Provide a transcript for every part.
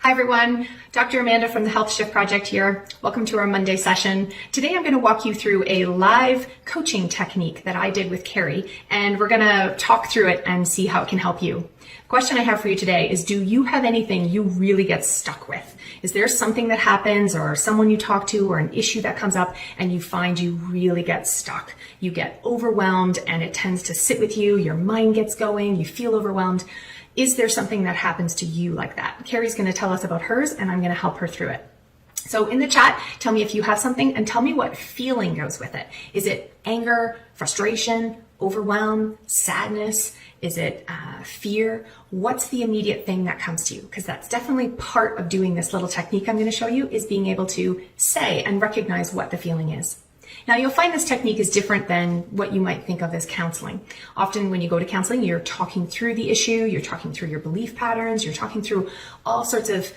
Hi everyone, Dr. Amanda from the Health Shift Project here. Welcome to our Monday session. Today I'm going to walk you through a live coaching technique that I did with Carrie, and we're going to talk through it and see how it can help you. The question I have for you today is, do you have anything you really get stuck with? Is there something that happens or someone you talk to or an issue that comes up and you find you really get stuck? You get overwhelmed and it tends to sit with you, your mind gets going, you feel overwhelmed. Is there something that happens to you like that? Carrie's going to tell us about hers and I'm going to help her through it. So in the chat, tell me if you have something and tell me what feeling goes with it. Is it anger, frustration, overwhelm, sadness? Is it fear? What's the immediate thing that comes to you? Because that's definitely part of doing this little technique I'm going to show you, is being able to say and recognize what the feeling is. Now, you'll find this technique is different than what you might think of as counseling. Often when you go to counseling, you're talking through the issue, you're talking through your belief patterns, you're talking through all sorts of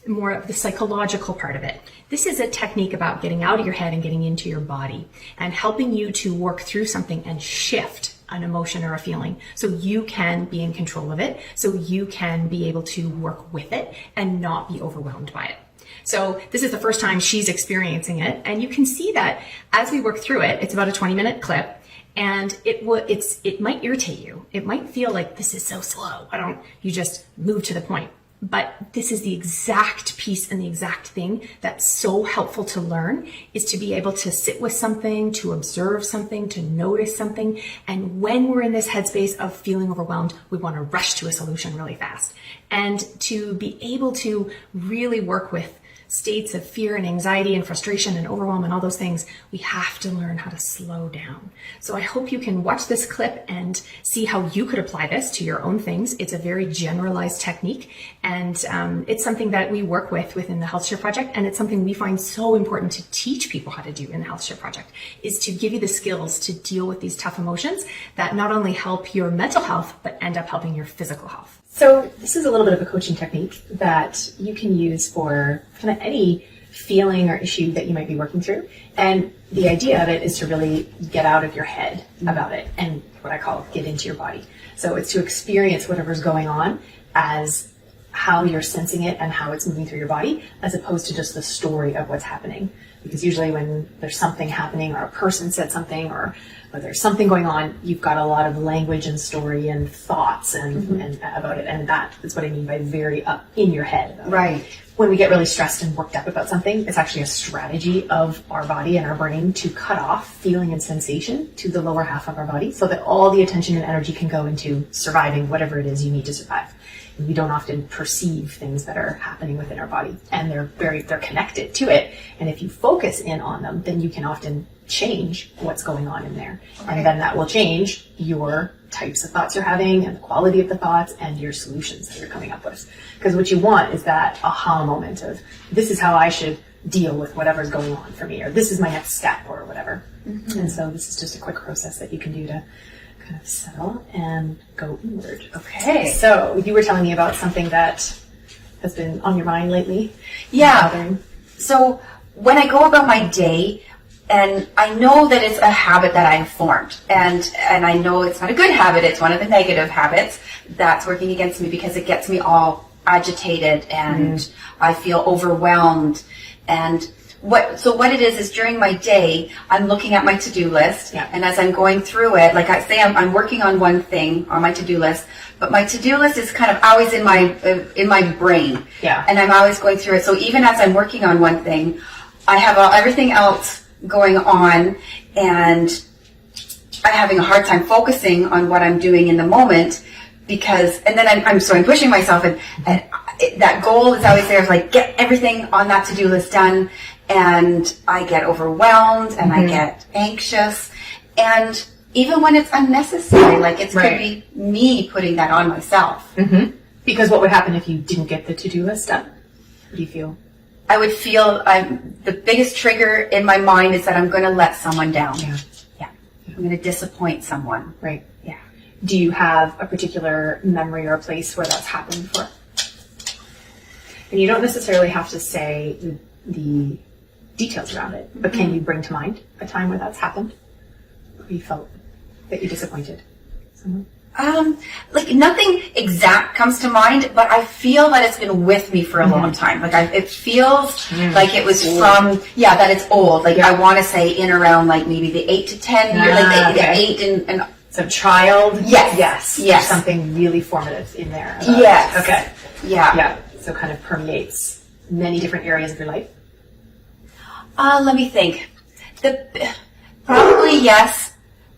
more of the psychological part of it. This is a technique about getting out of your head and getting into your body and helping you to work through something and shift an emotion or a feeling so you can be in control of it, so you can be able to work with it and not be overwhelmed by it. So this is the first time she's experiencing it, and you can see that as we work through it. It's about a 20-minute clip, and it might irritate you. It might feel like this is so slow. Why don't you just move to the point? But this is the exact piece and the exact thing that's so helpful to learn, is to be able to sit with something, to observe something, to notice something. And when we're in this headspace of feeling overwhelmed, we want to rush to a solution really fast. And to be able to really work with states of fear and anxiety and frustration and overwhelm and all those things, we have to learn how to slow down. So I hope you can watch this clip and see how you could apply this to your own things. It's a very generalized technique, and it's something that we work with within the Health Shift Project, and it's something we find so important to teach people how to do in the Health Shift Project, is to give you the skills to deal with these tough emotions that not only help your mental health, but end up helping your physical health. So this is a little bit of a coaching technique that you can use for kind of any feeling or issue that you might be working through. And the idea of it is to really get out of your head about it and what I call get into your body. So it's to experience whatever's going on as how you're sensing it and how it's moving through your body, as opposed to just the story of what's happening. Because usually when there's something happening, or a person said something, or there's something going on, you've got a lot of language and story and thoughts and about it. And that is what I mean by very up in your head. Right. When we get really stressed and worked up about something, it's actually a strategy of our body and our brain to cut off feeling and sensation to the lower half of our body, so that all the attention and energy can go into surviving whatever it is you need to survive. We don't often perceive things that are happening within our body, and they're connected to it. And if you focus in on them, then you can often change what's going on in there. Okay. And then that will change your types of thoughts you're having and the quality of the thoughts and your solutions that you're coming up with. Because what you want is that aha moment of, this is how I should deal with whatever's going on for me, or this is my next step, or whatever. Mm-hmm. And so this is just a quick process that you can do to kind of settle and go inward. Okay. So you were telling me about something that has been on your mind lately. Yeah. So when I go about my day, and I know that it's a habit that I've formed, and I know it's not a good habit, it's one of the negative habits that's working against me, because it gets me all agitated and I feel overwhelmed. And what it is during my day, I'm looking at my to-do list, and as I'm going through it, like I say, I'm working on one thing on my to-do list, but my to-do list is kind of always in my brain, and I'm always going through it. So even as I'm working on one thing, I have everything else going on, and I'm having a hard time focusing on what I'm doing in the moment, and then I'm pushing myself, and that goal is always there, like get everything on that to-do list done. And I get overwhelmed and I get anxious, and even when it's unnecessary, like it could be me putting that on myself. Mm-hmm. Because what would happen if you didn't get the to-do list done? What do you feel? I would feel the biggest trigger in my mind is that I'm going to let someone down. Yeah. I'm going to disappoint someone. Right. Yeah. Do you have a particular memory or a place where that's happened before? And you don't necessarily have to say the details around it, but can you bring to mind a time where that's happened, where you felt that you disappointed someone? Like nothing exact comes to mind, but I feel that it's been with me for a long time. Like it feels like it was from, that it's old. Like I want to say in around like maybe the 8 to 10 years, like the 8 and so child. Yes. There's something really formative in there. Yes. Okay. Yeah. So kind of permeates many different areas of your life. Let me think. Probably yes,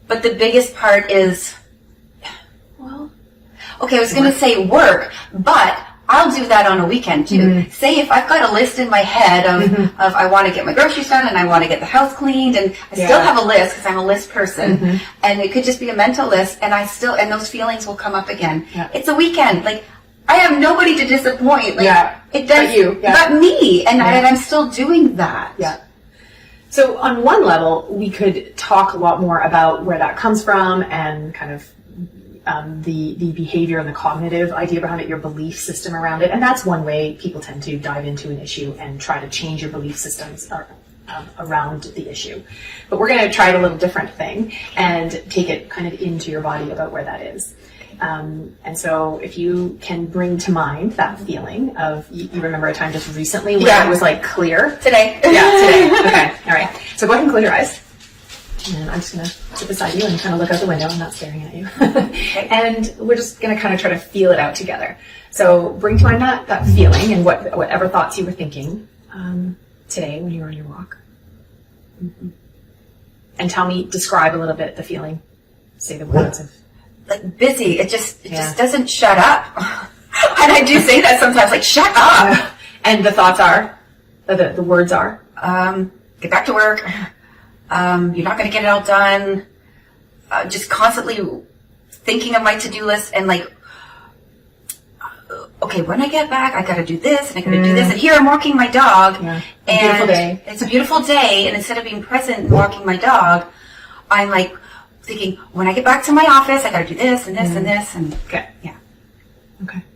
but the biggest part is, okay, I was going to say work, but I'll do that on a weekend too. Say if I've got a list in my head of I want to get my groceries done and I want to get the house cleaned, and I still have a list because I'm a list person, and it could just be a mental list, and and those feelings will come up again. It's a weekend, like I have nobody to disappoint. Like it does, but me, and I'm still doing that. Yeah. So on one level, we could talk a lot more about where that comes from and kind of the behavior and the cognitive idea behind it, your belief system around it. And that's one way people tend to dive into an issue and try to change your belief systems around the issue. But we're going to try a little different thing and take it kind of into your body about where that is. And so if you can bring to mind that feeling of, you remember a time just recently where it was like clear? Today. Today. Okay. All right. So go ahead and close your eyes. And I'm just going to sit beside you and kind of look out the window. I'm not staring at you. And we're just going to kind of try to feel it out together. So bring to mind that feeling and whatever thoughts you were thinking today when you were on your walk. And describe a little bit the feeling. Say the words of... Like busy. It just doesn't shut up. And I do say that sometimes, like, shut up. And the thoughts are, the words are, get back to work. You're not going to get it all done. Just constantly thinking of my to-do list and like, okay, when I get back, I got to do this and I got to do this. And here I'm walking my dog, and beautiful day. It's a beautiful day. And instead of being present and walking my dog, I'm like thinking, when I get back to my office, I got to do this and this and this. And okay.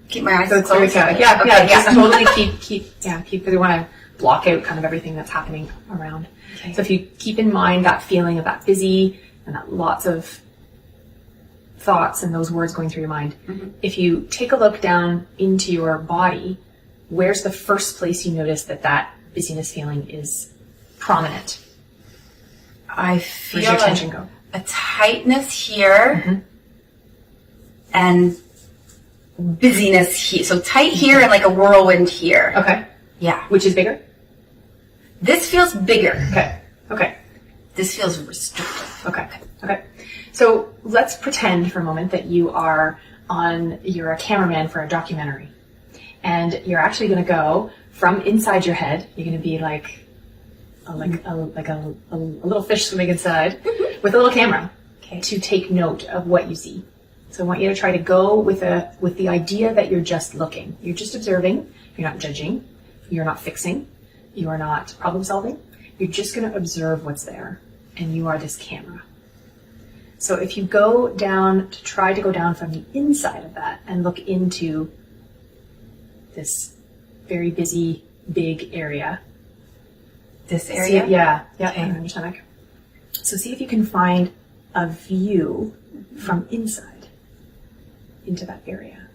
Keep my eyes so closed. Just totally keep, because we want to block out kind of everything that's happening around. Okay. So if you keep in mind that feeling of that busy and that lots of thoughts and those words going through your mind, if you take a look down into your body, where's the first place you notice that busyness feeling is prominent? I feel Where's your attention go? A tightness here and busyness here. So tight here and like a whirlwind here. Okay. Yeah. Which is bigger? This feels bigger. Okay. This feels restrictive. Okay. So let's pretend for a moment that you're a cameraman for a documentary, and you're actually going to go from inside your head. You're going to be like a little fish swimming inside with a little camera to take note of what you see. So I want you to try to go with the idea that you're just looking. You're just observing. You're not judging. You're not fixing. You are not problem solving. You're just going to observe what's there, and you are this camera. So if you try to go down from the inside of that and look into this very busy, big area. This area? On your stomach. So see if you can find a view from inside into that area.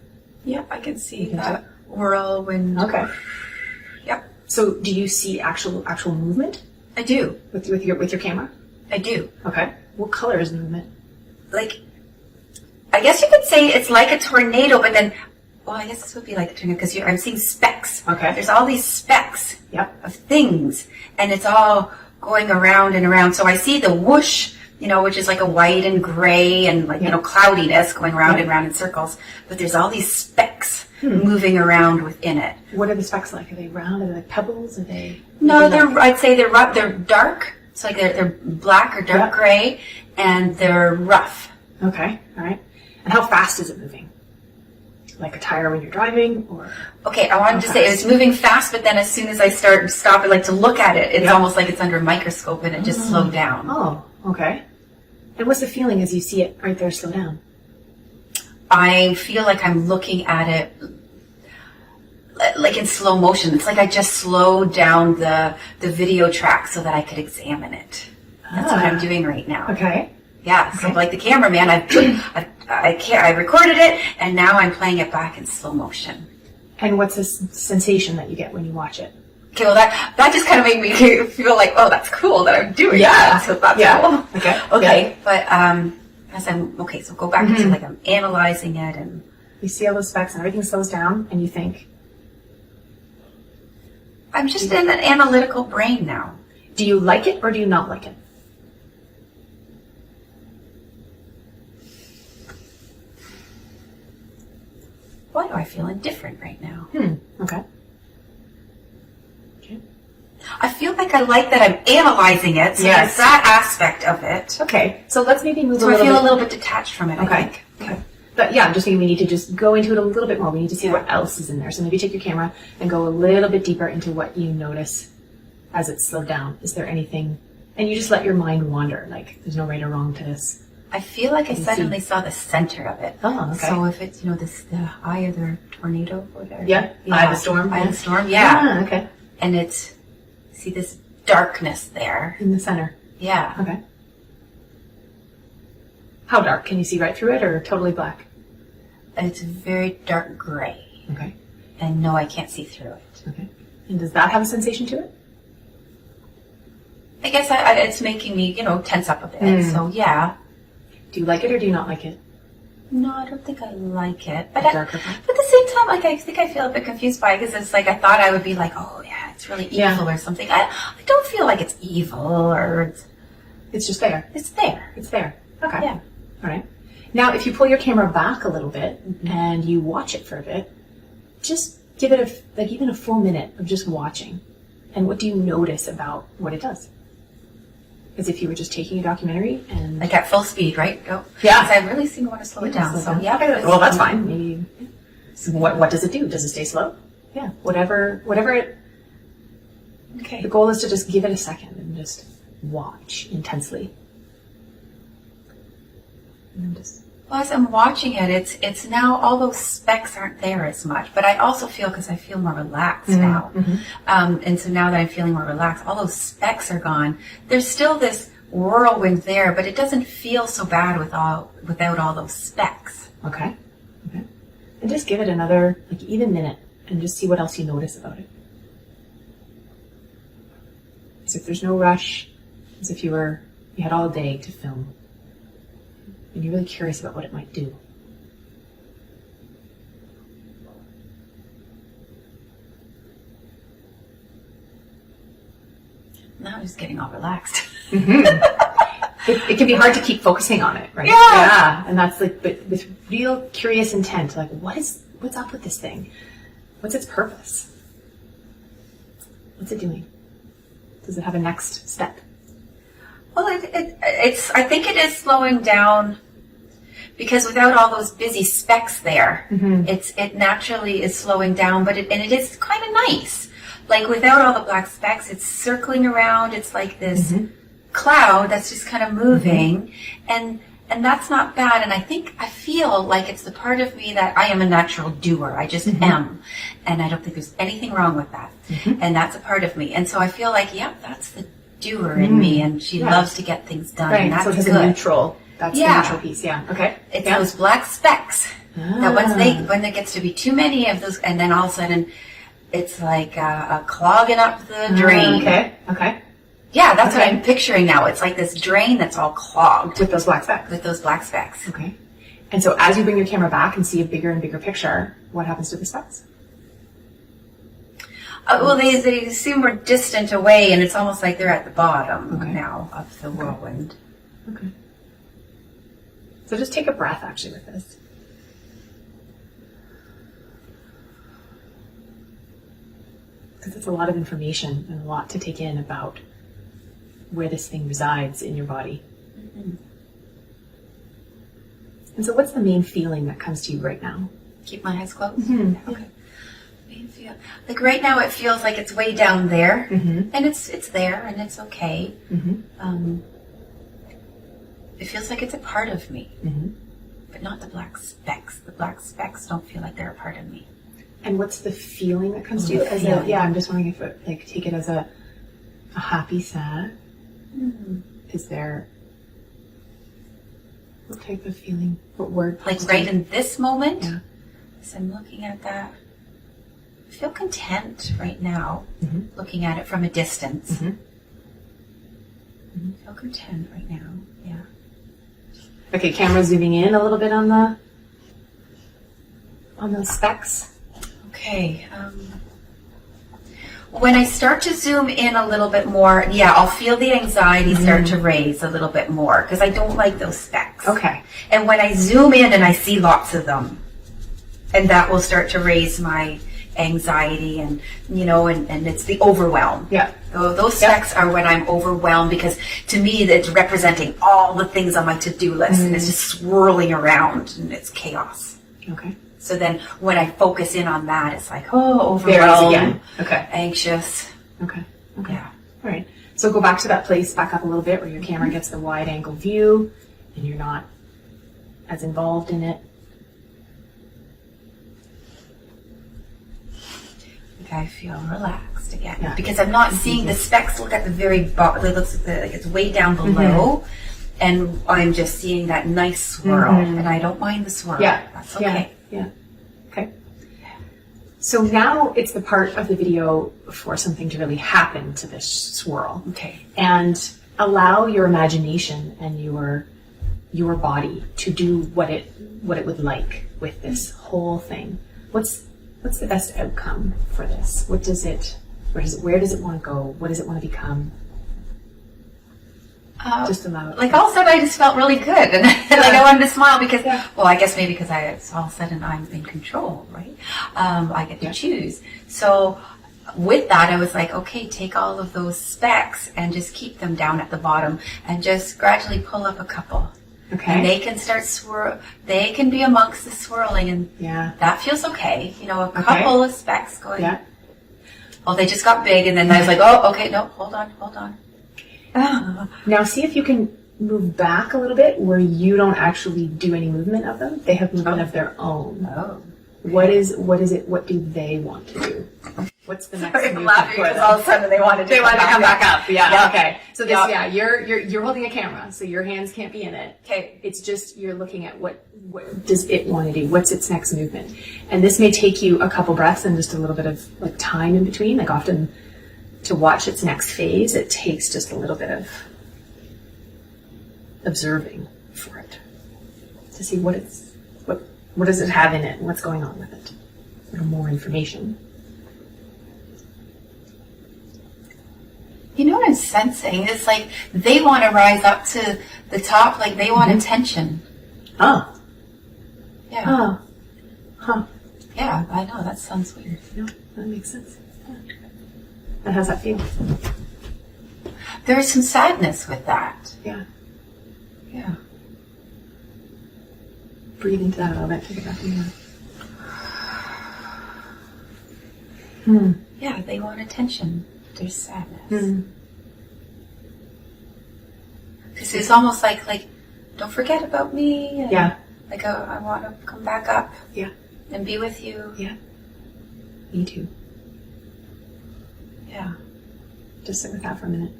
Yep, I can see that whirlwind. Okay. Yep. So do you see actual movement? I do. With your camera? I do. Okay. What color is the movement? Like, I guess you could say it's like a tornado, but then, I guess this would be like a tornado because I'm seeing specks. Okay. There's all these specks of things, and it's all going around and around. So I see the whoosh, which is like a white and gray and like, cloudiness going round and round in circles. But there's all these specks moving around within it. What are the specks like? Are they round? Are they like pebbles? Are they? No, I'd say they're dark. It's like they're black or dark gray, and they're rough. Okay, all right. And how fast is it moving? Like a tire when you're driving, or? Okay, I wanted to say it's moving fast, but then as soon as I stop it, like to look at it, it's almost like it's under a microscope, and it just slowed down. Oh, okay. And what's the feeling as you see it right there slow down? I feel like I'm looking at it like in slow motion. It's like I just slowed down the video track so that I could examine it. That's what I'm doing right now. Okay. Yeah, so like the cameraman, I recorded it, and now I'm playing it back in slow motion. And what's the sensation that you get when you watch it? Okay, well that just kind of made me feel like, oh, that's cool that I'm doing that. So that's cool. Okay. But so go back into like I'm analyzing it, and you see all those specks and everything slows down, and you think, I'm just in an analytical brain now. do you like it or do you not like it? Why do I feel indifferent right now? Okay. I feel like I like that I'm analyzing it, so there's that aspect of it. Okay, so let's maybe move So I feel a little bit detached from it, I think. Okay. But yeah, I'm just thinking we need to just go into it a little bit more. We need to see what else is in there. So maybe take your camera and go a little bit deeper into what you notice as it's slowed down. Is there anything? And you just let your mind wander. Like, there's no right or wrong to this. I feel like I suddenly saw the center of it. Oh, okay. So if it's, the eye of the tornado or whatever. Yeah, eye of the storm. Eye of the storm, yeah. Okay. And it's, see this darkness there. In the center. Yeah. Okay. How dark? Can you see right through it or totally black? It's very dark gray. Okay. And no, I can't see through it. Okay. And does that have a sensation to it? I guess it's making me, tense up a bit. So yeah. Do you like it or do you not like it? No, I don't think I like it. But Darker part? But at the same time, I think I feel a bit confused by it because it's like I thought I would be like, oh yeah, it's really evil or something. I don't feel like it's evil or it's just there. It's there. It's there. Okay. Yeah. All right. Now, if you pull your camera back a little bit and you watch it for a bit, just give it even a full minute of just watching. And what do you notice about what it does? As if you were just taking a documentary and... Like at full speed, right? Go. Yeah. Because I really seem to want to slow it down. So yeah. Well, that's fine. Maybe. So what does it do? Does it stay slow? Yeah. Whatever it... Okay. The goal is to just give it a second and just watch intensely. And then just... Well, as I'm watching it, it's now all those specks aren't there as much. But I also feel, because I feel more relaxed now. And so now that I'm feeling more relaxed, all those specks are gone. There's still this whirlwind there, but it doesn't feel so bad without all those specks. Okay. And just give it another, even minute, and just see what else you notice about it. As if there's no rush, as if you had all day to film. And you're really curious about what it might do. Now I'm just getting all relaxed. It can be hard to keep focusing on it, right? Yeah. And that's but with real curious intent, what's up with this thing? What's its purpose? What's it doing? Does it have a next step? Well, I think it is slowing down because without all those busy specks there, it naturally is slowing down, but it is kind of nice. Like without all the black specks, it's circling around. It's like this cloud that's just kind of moving, and that's not bad. And I feel like it's the part of me that I am a natural doer. I just am, and I don't think there's anything wrong with that. And that's a part of me. And so I feel like, that's the doer in me, and she loves to get things done. Right. And that's so it's good. a neutral. That's the neutral piece. Yeah. Okay. It's those black specks that when there gets to be too many of those, and then all of a sudden it's like a clogging up the drain. Okay. Yeah, that's what I'm picturing now. It's like this drain that's all clogged with those black specks. Okay. And so as you bring your camera back and see a bigger and bigger picture, what happens to the specks? Well, they seem more distant away, and it's almost like they're at the bottom now of the whirlwind. Okay. So just take a breath actually with this. Because it's a lot of information and a lot to take in about where this thing resides in your body. And so what's the main feeling that comes to you right now? Keep my eyes closed? Okay. Like right now it feels like it's way down there, and it's there, and it's okay. It feels like it's a part of me, but not the black specks. The black specks don't feel like they're a part of me. And what's the feeling that comes to you? I'm just wondering if it, take it as a happy, sad. Is there What type of feeling? What word? Like right in this moment, Yeah. as I'm looking at that, I feel content right now, looking at it from a distance. I feel content right now, yeah. Okay, camera zooming in a little bit on those specks. Okay. When I start to zoom in a little bit more, yeah, I'll feel the anxiety start to raise a little bit more because I don't like those specks. Okay. And when I zoom in and I see lots of them, and that will start to raise my anxiety and, and it's the overwhelm. Yeah. Those specks are when I'm overwhelmed because to me it's representing all the things on my to-do list and it's just swirling around and it's chaos. Okay. So then when I focus in on that, it's like, overwhelmed, again. Okay. anxious. Okay. Okay. Yeah. All right. So go back to that place, back up a little bit where your camera gets the wide angle view and you're not as involved in it. I feel relaxed again Yeah. because I'm not seeing the specks look at the very bottom. It looks like it's way down below, and I'm just seeing that nice swirl, and I don't mind the swirl. Yeah. That's okay. Yeah. Okay. So now it's the part of the video for something to really happen to this swirl. Okay. And allow your imagination and your body to do what it would like with this whole thing. What's the best outcome for this? Where does it want to go? What does it want to become? Just allow it. Like all of a sudden, I just felt really good, and like I wanted to smile because, well, I guess maybe because all of a sudden I'm in control, right? I get to choose. So with that, I was like, okay, take all of those specks and just keep them down at the bottom, and just gradually pull up a couple. Okay. And they can start they can be amongst the swirling, and that feels okay. A couple of specks going. Yeah. Oh, they just got big, and then I was like, oh, okay, no, hold on. Now see if you can move back a little bit where you don't actually do any movement of them. They have movement of their own. Oh. What is it? What do they want to do? What's the next Sorry, I'm movement laughing for because them? all of a sudden they wanted to come back up. Yeah. Yeah. Okay. So this, you're holding a camera, so your hands can't be in it. Okay. It's just you're looking at what does it want to do? What's its next movement? And this may take you a couple breaths and just a little bit of like time in between. Like often to watch its next phase, it takes just a little bit of observing for it to see what does it have in it and what's going on with it. A little more information. You know what I'm sensing? It's like they want to rise up to the top, like they want attention. Oh. Yeah. Oh. Huh. Yeah, I know, that sounds weird. No, that makes sense. Yeah. And how's that feel? There is some sadness with that. Yeah. Yeah. Breathe into that a little bit. Take it back in. Yeah, they want attention. There's sadness. Because it's almost like, don't forget about me. And Yeah. Like, I want to come back up. Yeah. And be with you. Yeah. Me too. Yeah. Just sit with that for a minute.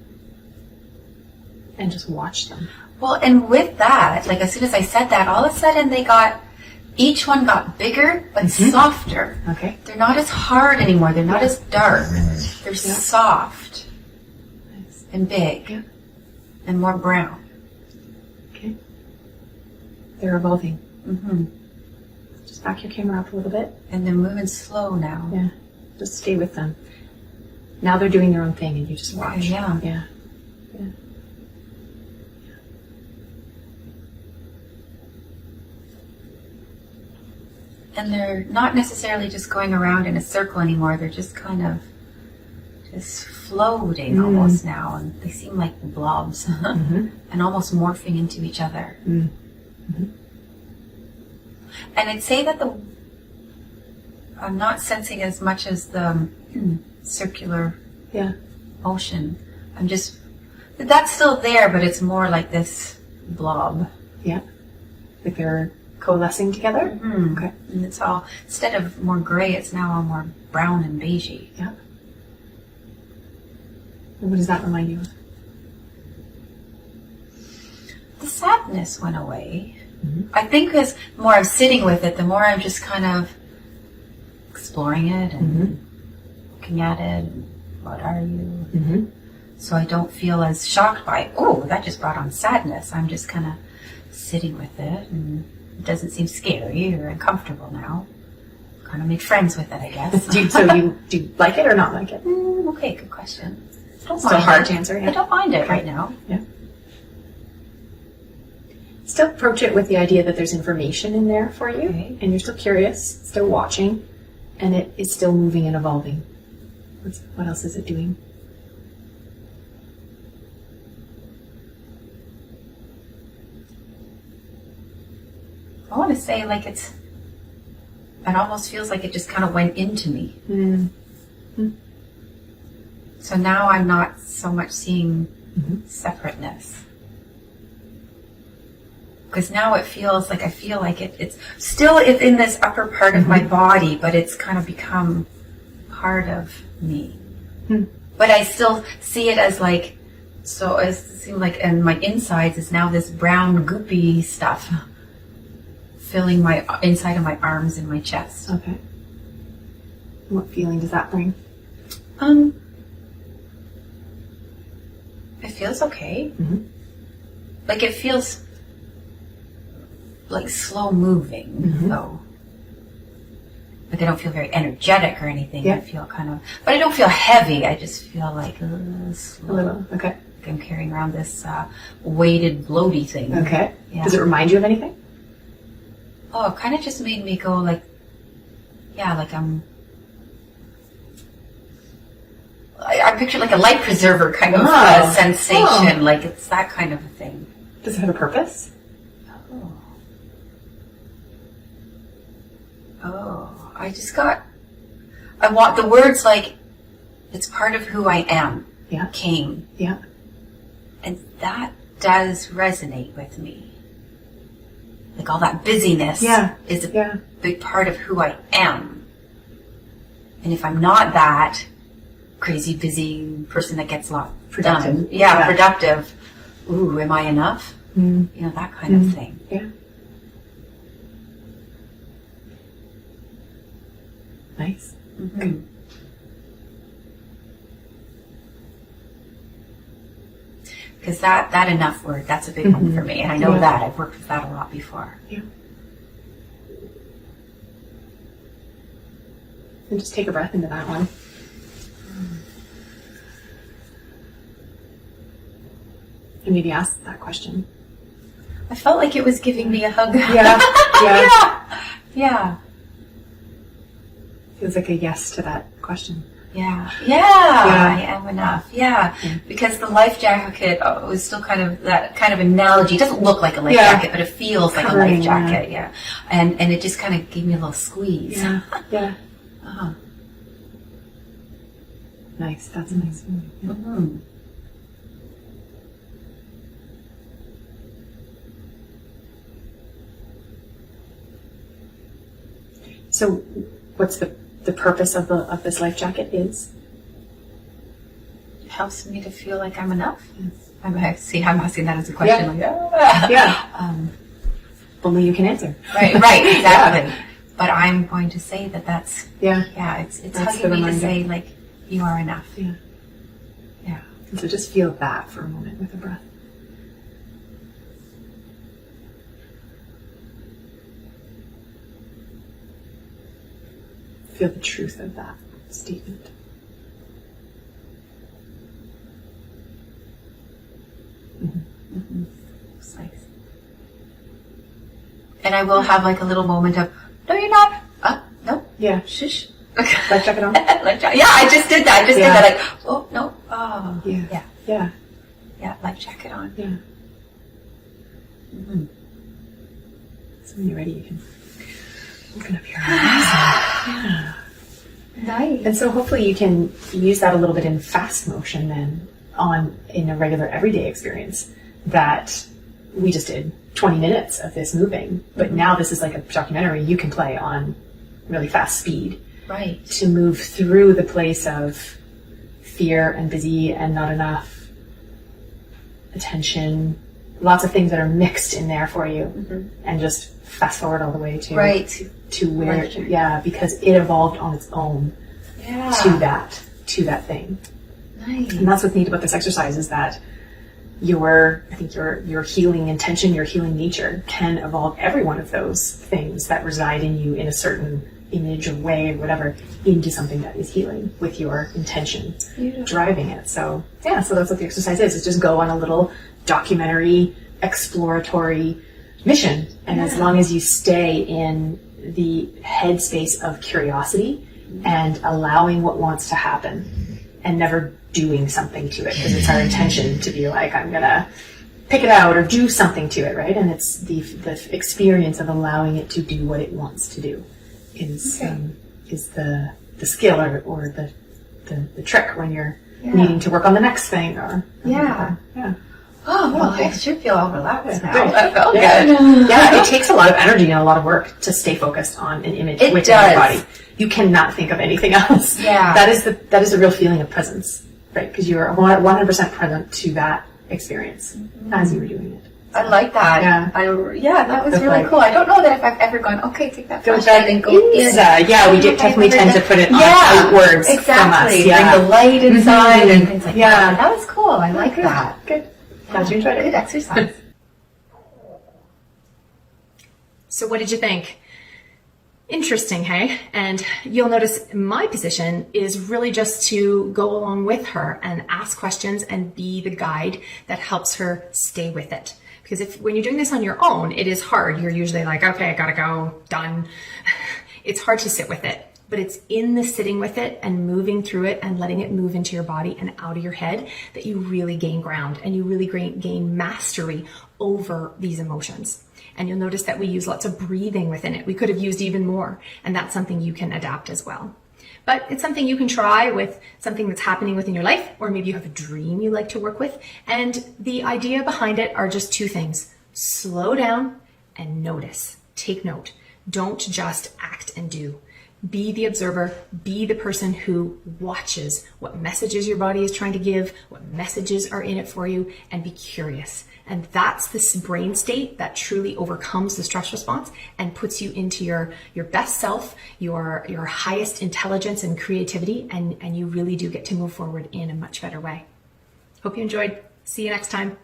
And just watch them. Well, and with that, like as soon as I said that, all of a sudden each one got bigger, but softer. Okay. They're not as hard anymore. They're not as dark. They're soft Nice. and big Yeah. and more brown. Okay. They're evolving. Mm-hmm. Just back your camera up a little bit. And they're moving slow now. Yeah. Just stay with them. Now they're doing their own thing and you just watch. Okay, yeah. Yeah. Yeah. And they're not necessarily just going around in a circle anymore. They're just kind of just floating almost now. And they seem like blobs and almost morphing into each other. And I'd say that I'm not sensing as much as the circular motion. That's still there, but it's more like this blob. Yeah. Like they're coalescing together? Okay. And it's all, instead of more gray, it's now all more brown and beigey. Yeah. And what does that remind you of? The sadness went away. I think as the more I'm sitting with it, the more I'm just kind of exploring it and looking at it. What are you? So I don't feel as shocked by, oh, that just brought on sadness. I'm just kind of sitting with it, and it doesn't seem scary or uncomfortable now. Kind of made friends with it, I guess. Do you like it or not like it? Okay, good question. Still hard to answer. Yeah. I don't mind it right now. Yeah. Still approach it with the idea that there's information in there for you, and you're still curious, still watching, and it is still moving and evolving. What else is it doing? I want to say like it almost feels like it just kind of went into me. So now I'm not so much seeing separateness. Because now it feels like I feel like it's still in this upper part of my body, but it's kind of become part of me. But I still see it as like, so it seems like, and my insides is now this brown goopy stuff filling my inside of my arms and my chest. Okay. What feeling does that bring? It feels okay. Like it feels like slow moving though. Like I don't feel very energetic or anything. Yeah. I feel kind of, but I don't feel heavy. I just feel like slow. A little. Okay. Like I'm carrying around this weighted, bloaty thing. Okay. Yeah. Does it remind you of anything? Oh, it kind of just made me go like, yeah, like I picture like a life preserver kind of sensation. Like it's that kind of a thing. Does it have a purpose? Oh, I want the words like, it's part of who I am. Yeah. Came. Yeah. And that does resonate with me. Like all that busyness is a big part of who I am. And if I'm not that crazy, busy person that gets a lot done, productive, ooh, am I enough? You know, that kind of thing. Yeah. Nice. Good. Because that enough word, that's a big one for me. And I know that. I've worked with that a lot before. Yeah. And just take a breath into that one. And maybe ask that question. I felt like it was giving me a hug. Yeah. Yeah. Feels like a yes to that question. Yeah, I am enough. Yeah, because the life jacket was still kind of that kind of analogy. It doesn't look like a life jacket, but it feels like a life jacket. Yeah, and it just kind of gave me a little squeeze. Yeah. Nice. That's a nice feeling. So, what's the purpose of this life jacket is? It helps me to feel like I'm enough. I'm asking that as a question. Only you can answer. Right, exactly. But I'm going to say that's it's hugging me to say like you are enough. Yeah. And so just feel that for a moment with a breath. Feel the truth of that statement. It's nice. And I will have like a little moment of, no, you're not. No. Yeah. Shush. Life jacket on. I just did that. I just did that. Like, oh no. Oh. Yeah. Yeah. Life jacket on. Yeah. So when you're ready, you can open up your eyes. Nice. And so hopefully you can use that a little bit in fast motion then in a regular everyday experience that we just did 20 minutes of this moving, but now this is like a documentary you can play on really fast speed. Right. To move through the place of fear and busy and not enough attention, lots of things that are mixed in there for you, and just fast forward all the way to where, because it evolved on its own to that thing. Nice. And that's what's neat about this exercise, is that your healing intention, your healing nature can evolve every one of those things that reside in you in a certain image or way or whatever into something that is healing with your intention driving it. So so that's what the exercise is. It's just go on a little documentary, exploratory mission. And as long as you stay in the headspace of curiosity and allowing what wants to happen and never doing something to it, because it's our intention to be like, I'm gonna pick it out or do something to it, right? And it's the experience of allowing it to do what it wants to do is the skill or the trick when you're needing to work on the next thing or Oh, well, I should feel all relaxed now. Good. That felt good. Yeah, it takes a lot of energy and a lot of work to stay focused on an image within your body. You cannot think of anything else. Yeah. That is the real feeling of presence, right? Because you're 100% present to that experience as you were doing it. I like that. That was really cool. I don't know that if I've ever gone, okay, take that flashlight and go in. Yeah, we definitely tend to put it outwards from us. Bring the light inside and things like that. That was cool. I like that. Good. Glad you enjoyed it. Good exercise. So what did you think? Interesting, hey? And you'll notice my position is really just to go along with her and ask questions and be the guide that helps her stay with it. Because when you're doing this on your own, it is hard. You're usually like, okay, I gotta go, done. It's hard to sit with it. But it's in the sitting with it and moving through it and letting it move into your body and out of your head that you really gain ground and you really gain mastery over these emotions. And you'll notice that we use lots of breathing within it. We could have used even more, and that's something you can adapt as well. But it's something you can try with something that's happening within your life, or maybe you have a dream you like to work with. And the idea behind it are just two things: slow down and notice. Take note. Don't just act and do. Be the observer, be the person who watches what messages your body is trying to give, what messages are in it for you, and be curious. And that's this brain state that truly overcomes the stress response and puts you into your best self, your highest intelligence and creativity, and you really do get to move forward in a much better way. Hope you enjoyed. See you next time.